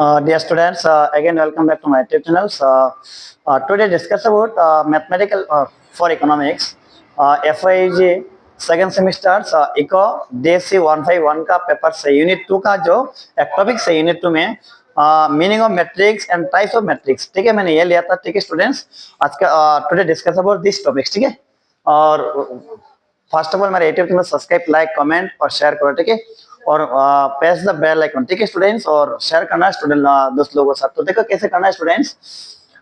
Dear students, again welcome back to my YouTube channels. Today discuss about mathematical for economics. FIG second semester eco DSC 151 का paper से unit 2 का जो एक topic से unit 2 में meaning of matrix and types of matrix, ठीक है, मैंने ये लिया था। ठीक है स्टूडेंट्स, आज का today discuss about this topics, ठीक है। और फर्स्ट ऑफ ऑल मेरे YouTube channel subscribe, like, comment और शेयर करो, ठीक है। और प्रेस द बेल आइकन, ठीक है स्टूडेंट्स, और शेयर करना है स्टूडेंट दोस्त लोगों के साथ। तो देखो कैसे करना है स्टूडेंट्स।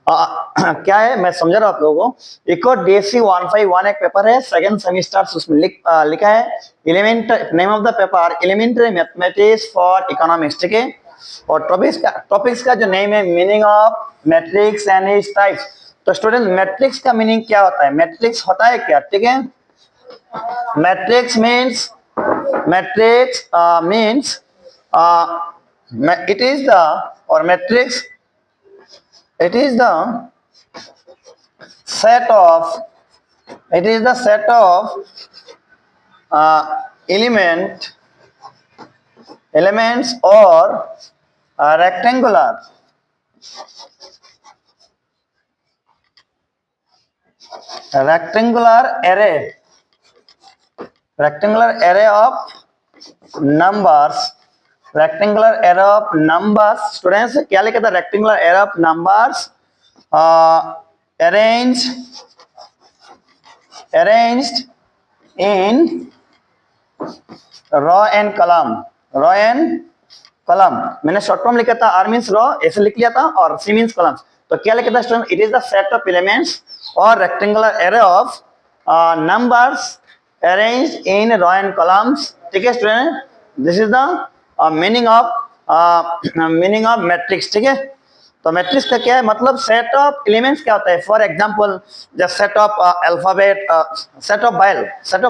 क्या है मैं समझा रहा हूँ आप लोगों को। इको DSC 151 एक पेपर है सेकंड सेमेस्टर, उसमें लिखा है element, name of the paper elementary mathematics for economics, ठीक है। और टॉपिक्स का जो नेम है meaning of matrix and its types. तो स्टूडेंट मैट्रिक्स का मीनिंग क्या होता है, मैट्रिक्स होता है क्या, ठीक है। Matrix means it is the or matrix, it is the set of elements or rectangular array of numbers, students क्या लिखा था, rectangular array of numbers arranged in row and column. मैंने शॉर्ट फॉर्म लिखा था, आर मींस रो ऐसे लिख लिया था और सी मींस कॉलम्स। तो क्या लिखा था student, it is the set of elements और rectangular array of numbers arranged in row and columns, ठीक है student. This is the meaning of matrix, ठीक है। तो मैट्रिक्स का क्या है मतलब, सेट ऑफ एलिमेंट्स क्या होता है। फॉर एग्जांपल जब set of alphabet, set of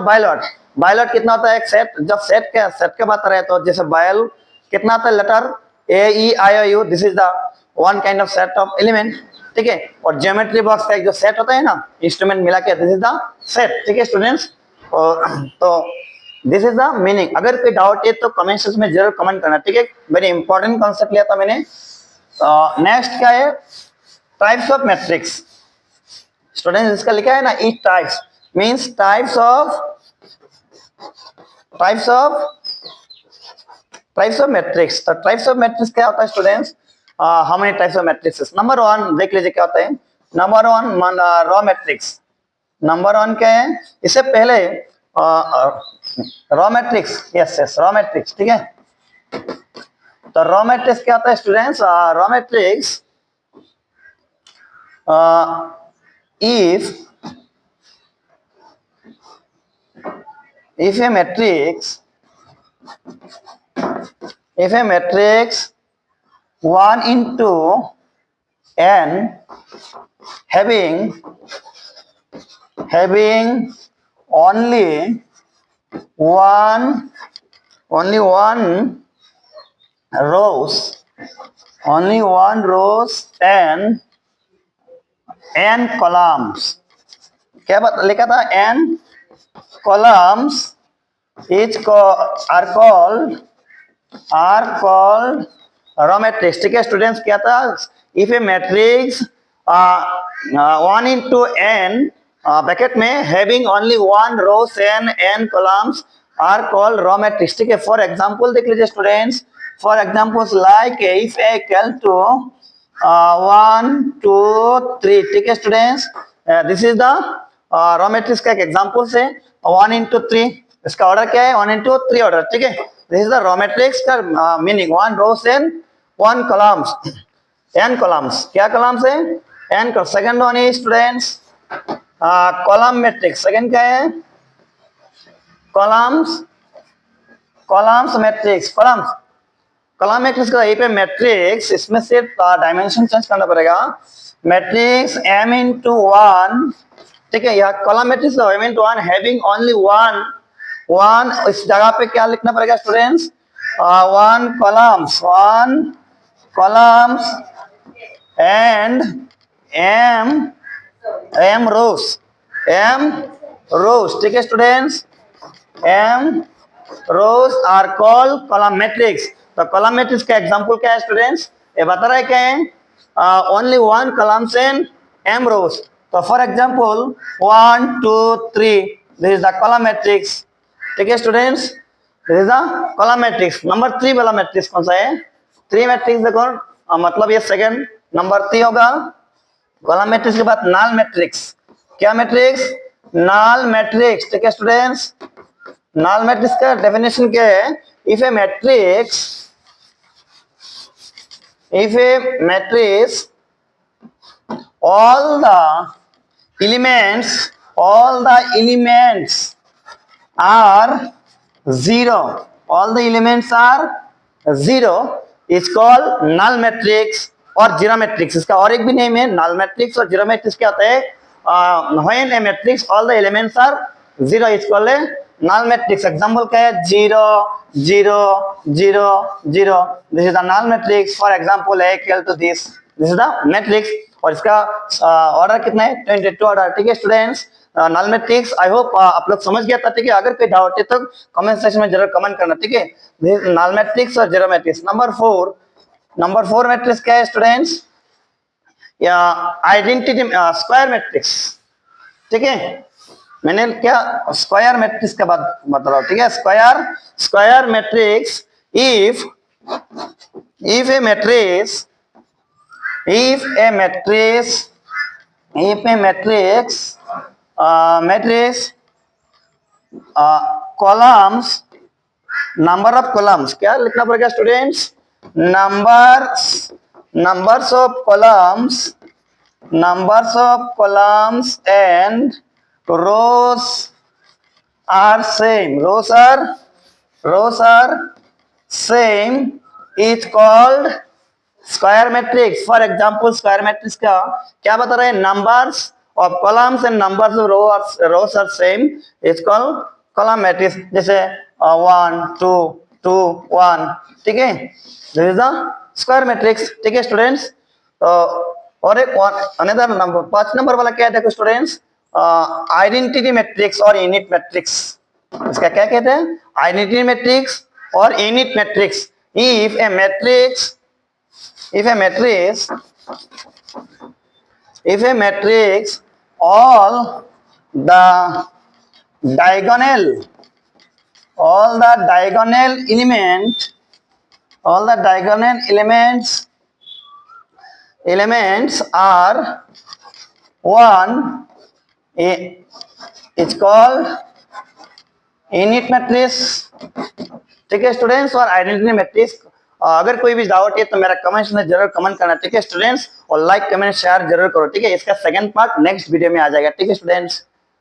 बायलॉट कितना होता है एक सेट। जब सेट के बात रहे तो जैसे बायल कितना होता है letter AEIOU, this is the one kind of set of element, ठीक है। और ज्योमेट्री बॉक्स का एक जो सेट होता है ना, इंस्ट्रूमेंट मिला के, दिस इज द सेट, ठीक है स्टूडेंट्स। तो दिस इज द मीनिंग। अगर कोई डाउट है तो कमेंट सेक्शन में जरूर कमेंट करना, ठीक है। वेरी इंपॉर्टेंट कॉन्सेप्ट लिया था मैंने। नेक्स्ट क्या है, टाइप्स ऑफ मैट्रिक्स। स्टूडेंट्स इसका लिखा है ना, each types means types of matrix. तो टाइप्स ऑफ मैट्रिक्स क्या होता है students, how many types of matrix. Number 1 देख लीजिए क्या होता है। Number 1 raw matrix. नंबर 1 क्या है, इससे पहले raw matrix, yes raw matrix, ठीक है। तो रॉ मैट्रिक्स क्या होता है students, raw matrix if a matrix 1 into n having only one rows and n columns, क्या लिखा था, n columns are called row matrix, ठीक है स्टूडेंट्स। क्या था, if a matrix 1 into n bracket में having only one rows and n columns are called row matrix, ठीक है। फॉर एग्जांपल देख लीजिए students, for examples like if A equal to 1 2 3, ठीक है students. This is the row matrix का एक example से 1 into 3, इसका ऑर्डर क्या है 1 into 3 ऑर्डर, ठीक है। This is the row matrix का meaning, one rows and one columns, n columns. क्या कॉलम्स है, n column. Second one is students column matrix. Second क्या है, कॉलम्स मैट्रिक्स। कॉलम मैट्रिक्स का पे मैट्रिक्स, इसमें सिर्फ डायमेंशन चेंज करना पड़ेगा। मैट्रिक्स m into 1, ठीक है। यह कॉलम मैट्रिक्स का m into 1 having only one, इस जगह पे क्या लिखना पड़ेगा students, one columns and m rows, ठीक है students. m rows are called column matrix. तो कॉलम मैट्रिक्स का एग्जांपल क्या है स्टूडेंट्स, ये बता रहा है क्या है only one columns in m rows. तो for example 1 2 3 this is the column matrix. ठीक है students, this is the column matrix. Number 3 वाला मैट्रिक्स कौन सा है? 3 मैट्रिक्स देखो मतलब ये सेकंड नंबर 3 होगा. कॉलम मैट्रिक्स के बाद नल मैट्रिक्स. क्या मैट्रिक्स? Null matrix. ठीक है स्टूडेंट्स, नल मैट्रिक्स का डेफिनेशन क्या है? If a matrix all the elements are zero, all the elements are zero is called null matrix और जीरो मैट्रिक्स. इसका और एक भी नेम है null matrix और जीरो मैट्रिक्स. क्या होता है? when a matrix all the elements are zero is called a null matrix. Example क्या है? 0 0 0 0. this is the null matrix. for example a equal to this is the matrix और इसका order कितना है? 22 order. ठीक है students, null matrix I hope आप लोग समझ गया था. ठीक है, अगर कोई डाउट है तो कमेंट सेक्शन में जरूर कमेंट करना. ठीक है, नल मैट्रिक्स और जीरो मैट्रिक्स. नंबर 4 मैट्रिक्स क्या है स्टूडेंट्स? या आइडेंटिटी स्क्वायर मैट्रिक्स. ठीक है, मैंने क्या स्क्वायर मैट्रिक्स का बात बता रहा हूं. ठीक है, square matrix if a matrix columns, number of columns. क्या लिखना पड़ेगा students? numbers of columns and rows are same. rows are same is called square matrix. For example square matrix का क्या बता रहे हैं? Numbers of columns and numbers of rows are same is called column matrix. जैसे 1 2 2 1. ठीक है, this is the square matrix. ठीक है स्टूडेंट्स, और एक अनदर नंबर 5 नंबर वाला क्या है? देखो स्टूडेंट्स, आइडेंटिटी मैट्रिक्स और यूनिट मैट्रिक्स. इसका क्या कहते हैं? आइडेंटिटी मैट्रिक्स और unit matrix. if a matrix all the diagonal elements are 1 it's called unit matrix. ठीक है स्टूडेंट्स, और आइडेंटिटी मैट्रिक्स. अगर कोई भी डाउट है तो मेरा कमेंट में जरूर कमेंट करना. ठीक है स्टूडेंट्स, और लाइक कमेंट शेयर जरूर करो. ठीक है, इसका सेकंड पार्ट नेक्स्ट वीडियो में आ जाएगा. ठीक है स्टूडेंट्स.